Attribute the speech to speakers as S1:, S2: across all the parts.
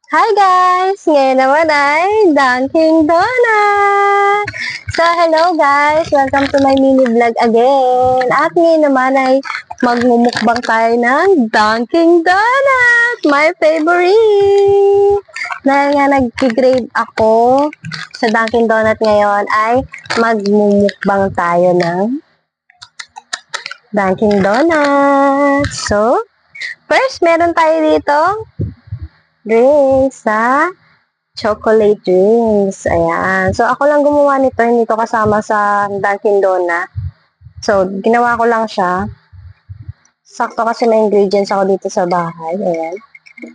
S1: Hi guys! Ngayon naman ay Dunkin' Donut! So, hello guys! Welcome to my mini vlog again! At ngayon naman ay magmumukbang tayo ng Dunkin' Donut! My favorite! Dahil nga nag-crave ako sa Dunkin' Donut ngayon ay magmumukbang tayo ng Dunkin' Donut! So, first meron tayo dito drinks sa chocolate drinks. Ayan. So, ako lang gumawa nito. Hindi to kasama sa Dunkin' Donut. So, ginawa ko lang siya. Sakto kasi may ingredients ako dito sa bahay. Ayan.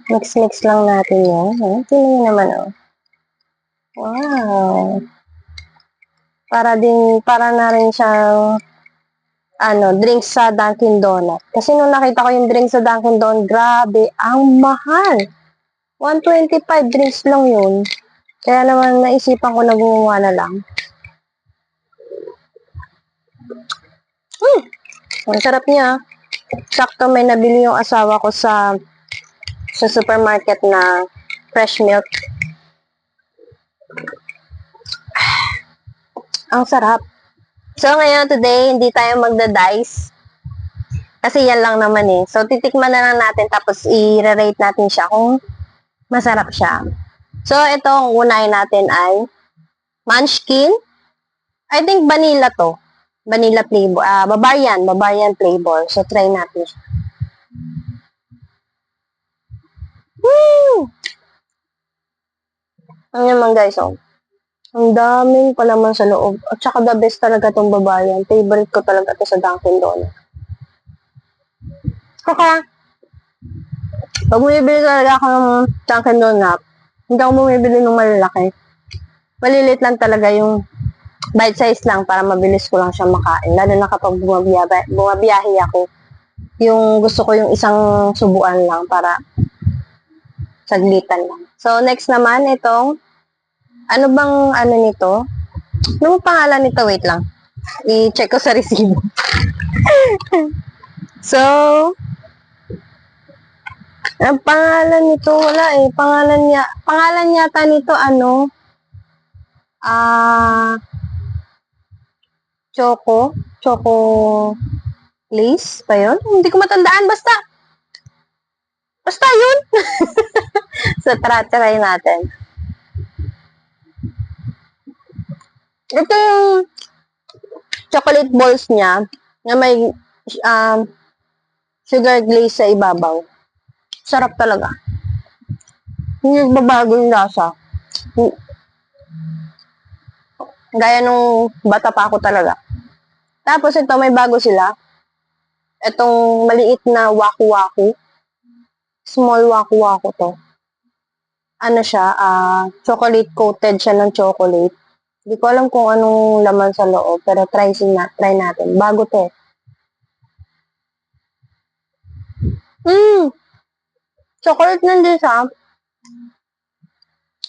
S1: Mix-mix lang natin yan. Ayan. Tingnan nyo naman, oh. Wow. Para na rin siyang drinks sa Dunkin' Donut. Kasi nung nakita ko yung drinks sa Dunkin' Donut, grabe, ang mahal. 125 drinks lang yun. Kaya naman naisipan ko na gumawa na lang. Ang sarap niya. Sakto may nabili yung asawa ko sa supermarket na fresh milk. Ang sarap. So ngayon today, hindi tayo magda-dice. Kasi yan lang naman eh. So titikman na lang natin tapos i-rate natin siya kung masarap siya. So ito, ang unahin natin ay Munchkin. I think vanilla to. Vanilla flavor. Bavarian flavor. So try natin siya. Woo! Ano naman guys, oh. Ang daming palaman sa loob. At saka the best talaga itong Bavarian. Favorite ko talaga ito sa Dunkin' Donut. Saka, pag bumibili talaga ako ng Dunkin' Donut, hindi ako bumibili ng malalaki. Malilit lang talaga yung bite size lang para mabilis ko lang siya makain. Lalo na kapag bumabiyahe ako. Yung gusto ko yung isang subuan lang para saglitan lang. So, next naman, itong ano bang nito? Ano pangalan nito? Wait lang. I-check ko sa resibo. So, ang pangalan nito, wala eh. Pangalan yata nito, Choco Lace ba yun? Hindi ko matandaan, basta yun. So, try natin. Ito yung chocolate balls niya na may sugar glaze sa ibabaw. Sarap talaga. Hindi babago yung lasa. Gaya nung bata pa ako talaga. Tapos ito, may bago sila. Itong maliit na waku-waku. Small waku-waku to. Ano siya, chocolate coated siya ng chocolate. Hindi ko alam kung anong laman sa loob, pero try natin. Bago to. Chocolate din siya.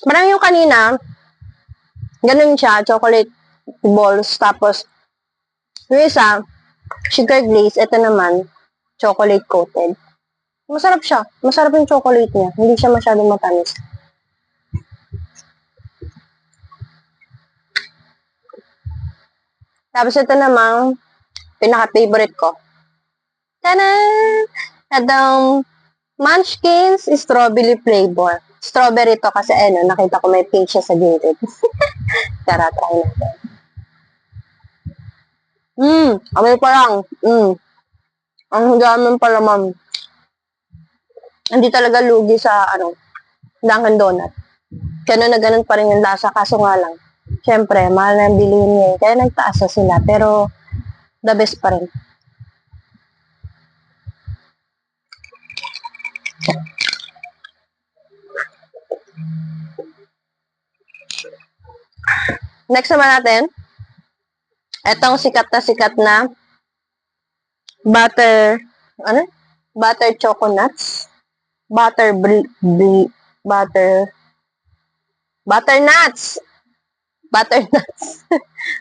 S1: Parang yung kanina, ganun siya, chocolate balls, tapos yung isa, sugar glaze, ito naman, chocolate coated. Masarap siya. Masarap yung chocolate niya. Hindi siya masyadong matamis. Tapos ito namang pinaka-favorite ko. Tanan! Itong Munchkins strawberry flavor. Strawberry to kasi nakita ko may pink siya sa gilid. Tara, try natin. Amoy pa lang. Ang daming palaman. Hindi talaga lugi sa, Dunkin' Donut. Ganun na ganun pa rin yung lasa, kaso nga lang. Siyempre, mahal na yung bilihin niya. Kaya nagtaas na sila. Pero, the best pa rin. Next naman natin, etong sikat na butter, butter choco nuts. Butter nuts.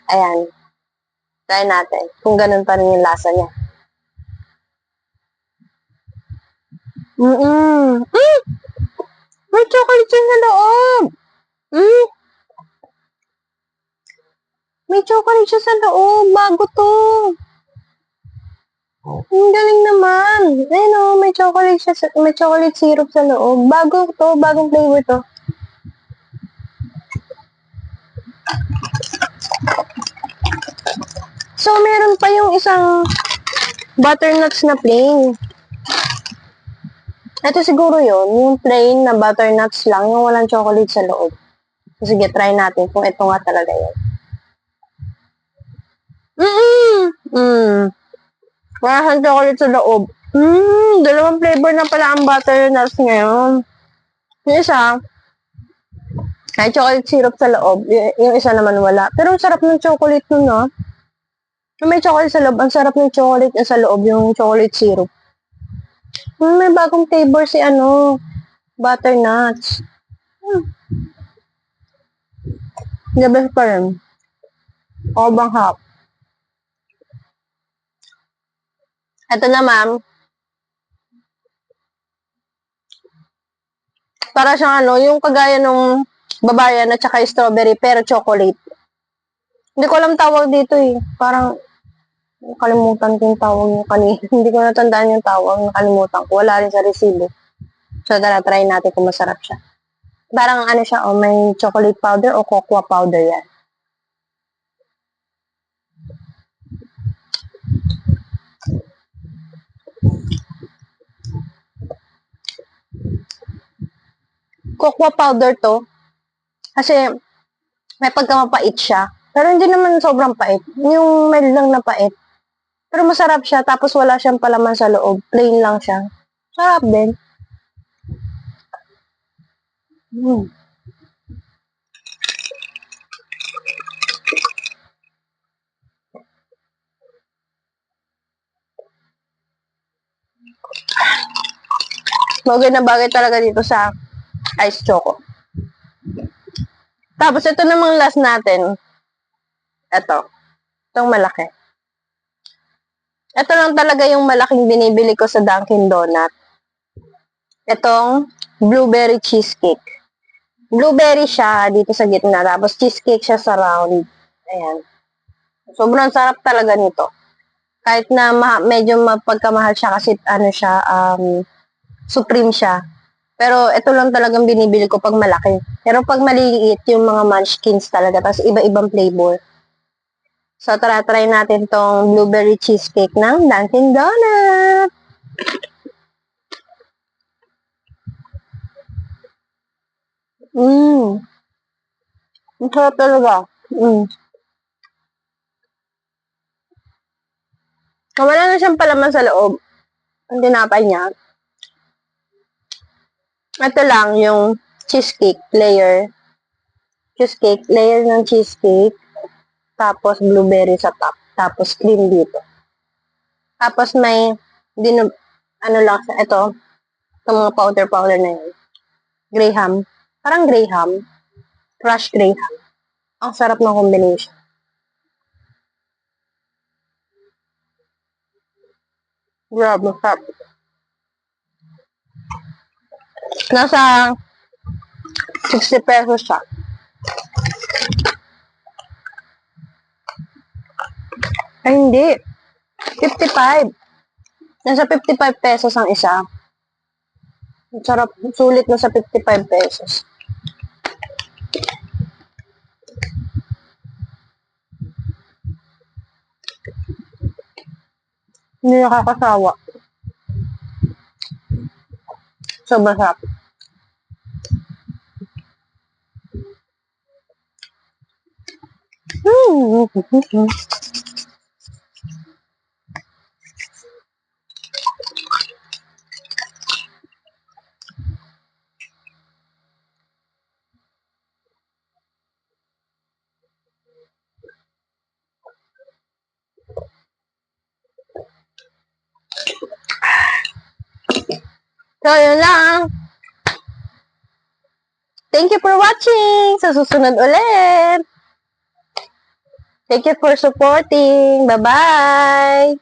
S1: Ayan. Try natin. Kung ganun pa rin yung lasa niya. May chocolate siya sa loob. Hmm? May chocolate siya sa loob. Bago to. Ang galing naman. Ayun o, may chocolate siya, may chocolate syrup sa loob. Bago to, bagong flavor to. So, meron pa yung isang butternuts na plain. Ito siguro yun, yung plain na butternuts lang, yung walang chocolate sa loob. So, sige, try natin kung ito nga talaga yun. Wala siyang chocolate sa loob. Dalawang flavor na pala ang butternuts ngayon. Yung isa, ay chocolate syrup sa loob. Yung isa naman wala. Pero ang sarap ng chocolate nun, no? Yung may chocolate sa loob, ang sarap ng chocolate sa loob, yung chocolate syrup. May bagong flavor si butternuts. The best pa rin. O bang hap. Ito na, ma'am. Para siyang yung kagaya nung babayan at saka strawberry pero chocolate. Hindi ko alam tawag dito eh. Parang nakalimutan ko yung tawag yung kanina. Hindi ko natandaan yung tawag. Nakalimutan ko. Wala rin sa resibo. So, try natin kung masarap siya. Parang siya, may chocolate powder o cocoa powder yan. Cocoa powder to. Kasi, may pagkamapait siya. Pero hindi naman sobrang pait. Yung mild lang na pait. Pero masarap siya, tapos wala siyang palaman sa loob. Plain lang siya. Sarap din. Bagay na bagay talaga dito sa ice choco. Tapos ito namang last natin. Ito. Itong malaki. Ito lang talaga yung malaking binibili ko sa Dunkin' Donut. Itong blueberry cheesecake. Blueberry siya dito sa gitna. Tapos cheesecake siya sa round. Ayan. Sobrang sarap talaga nito. Kahit na medyo mapagkamahal siya kasi supreme siya. Pero ito lang talagang binibili ko pag malaki. Pero pag maliliit, yung mga munchkins talaga. Tapos iba-ibang flavor. So, try natin tong blueberry cheesecake ng Dunkin' Donut. Ang sarap talaga. Wala na siyang palaman sa loob. Ang tinapay niya. Ito lang yung cheesecake layer. Cheesecake, layer ng cheesecake. Tapos blueberry sa top. Tapos cream dito. Tapos may, lang siya, ito mga powder na yun. Graham. Parang Graham. Crushed Graham. Ang sarap ng combination. Grabe, sarap. Nasa 60 pesos siya. Ay, hindi. 55. Nasa 55 pesos ang isa. Ang sarap. Sulit na sa 55 pesos. Hindi nakakasawa. Sobrang sarap. So, yun lang. Thank you for watching. Sa susunod ulit. Thank you for supporting. Bye-bye.